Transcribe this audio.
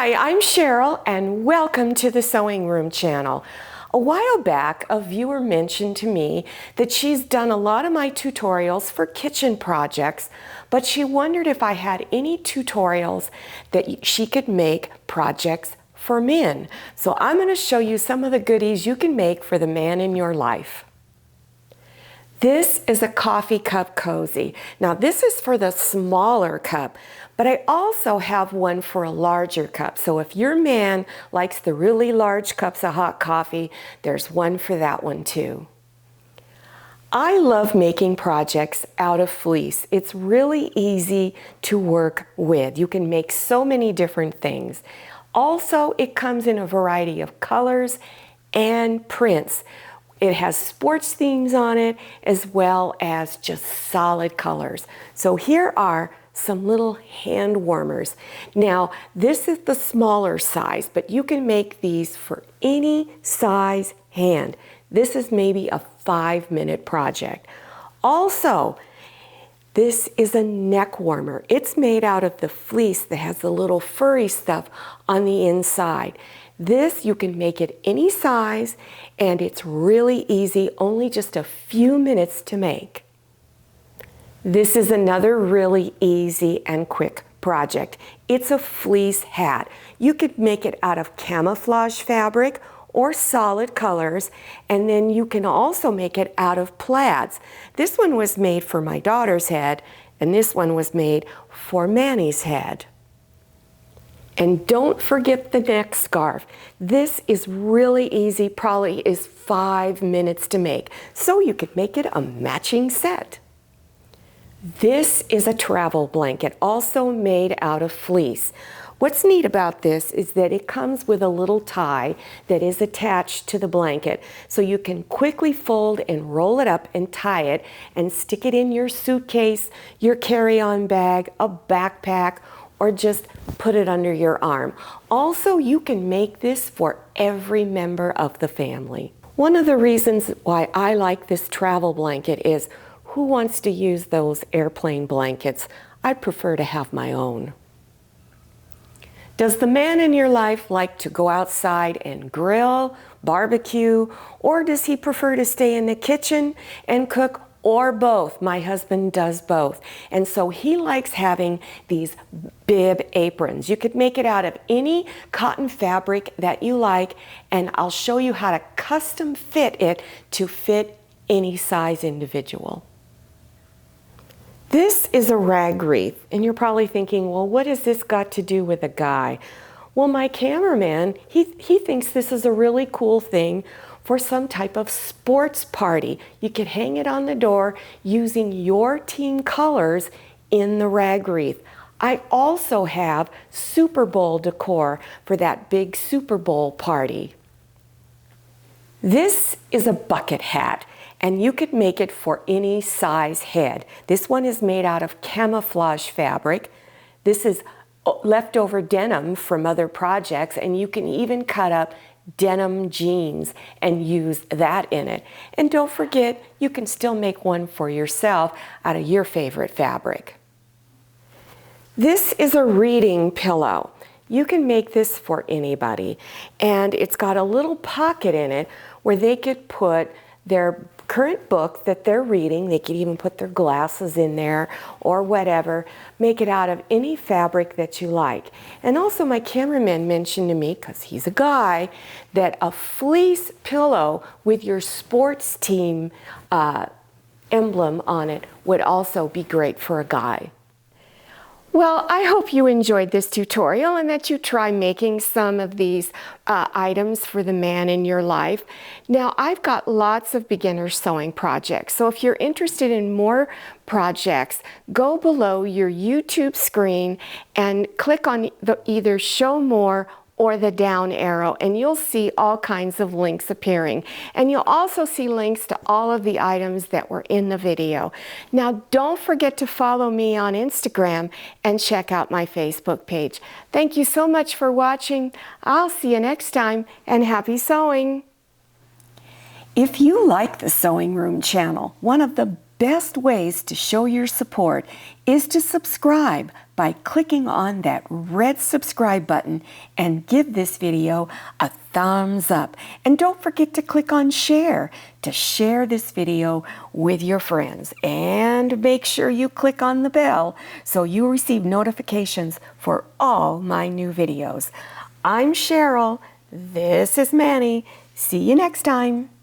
Hi, I'm Cheryl and welcome to the Sewing Room channel. A while back, a viewer mentioned to me that she's done a lot of my tutorials for kitchen projects, but she wondered if I had any tutorials that she could make projects for men. So I'm going to show you some of the goodies you can make for the man in your life. This is a coffee cup cozy. Now this is for the smaller cup, but I also have one for a larger cup. So if your man likes the really large cups of hot coffee, there's one for that one too. I love making projects out of fleece. It's really easy to work with. You can make so many different things. Also, it comes in a variety of colors and prints. It has sports themes on it as well as just solid colors. So here are some little hand warmers. Now, this is the smaller size, but you can make these for any size hand. This is maybe a 5-minute project. Also, this is a neck warmer. It's made out of the fleece that has the little furry stuff on the inside. This, you can make it any size, and it's really easy, only just a few minutes to make. This is another really easy and quick project. It's a fleece hat. You could make it out of camouflage fabric or solid colors, and then you can also make it out of plaids. This one was made for my daughter's head, and this one was made for Manny's head. And don't forget the neck scarf. This is really easy, probably is 5 minutes to make. So you could make it a matching set. This is a travel blanket, also made out of fleece. What's neat about this is that it comes with a little tie that is attached to the blanket. So you can quickly fold and roll it up and tie it and stick it in your suitcase, your carry-on bag, a backpack, or just put it under your arm. Also, you can make this for every member of the family. One of the reasons why I like this travel blanket is, who wants to use those airplane blankets? I'd prefer to have my own. Does the man in your life like to go outside and grill, barbecue, or does he prefer to stay in the kitchen and cook? Or both. My husband does both. And so he likes having these bib aprons. You could make it out of any cotton fabric that you like, and I'll show you how to custom fit it to fit any size individual. This is a rag wreath, and you're probably thinking, well, what has this got to do with a guy? Well, my cameraman, he thinks this is a really cool thing for some type of sports party. You could hang it on the door using your team colors in the rag wreath. I also have Super Bowl decor for that big Super Bowl party. This is a bucket hat, and you could make it for any size head. This one is made out of camouflage fabric. This is leftover denim from other projects, and you can even cut up denim jeans and use that in it. And don't forget, you can still make one for yourself out of your favorite fabric. This is a reading pillow. You can make this for anybody, and it's got a little pocket in it where they could put their current book that they're reading. They could even put their glasses in there or whatever. Make it out of any fabric that you like. And also my cameraman mentioned to me, because he's a guy, that a fleece pillow with your sports team emblem on it would also be great for a guy. Well, I hope you enjoyed this tutorial and that you try making some of these items for the man in your life. Now, I've got lots of beginner sewing projects, so if you're interested in more projects, go below your YouTube screen and click on the either Show More or the down arrow, and you'll see all kinds of links appearing. And you'll also see links to all of the items that were in the video. Now, don't forget to follow me on Instagram and check out my Facebook page. Thank you so much for watching. I'll see you next time, and happy sewing. If you like the Sewing Room channel, one of the best ways to show your support is to subscribe by clicking on that red subscribe button and give this video a thumbs up. And don't forget to click on share to share this video with your friends. And make sure you click on the bell so you receive notifications for all my new videos. I'm Cheryl. This is Manny. See you next time.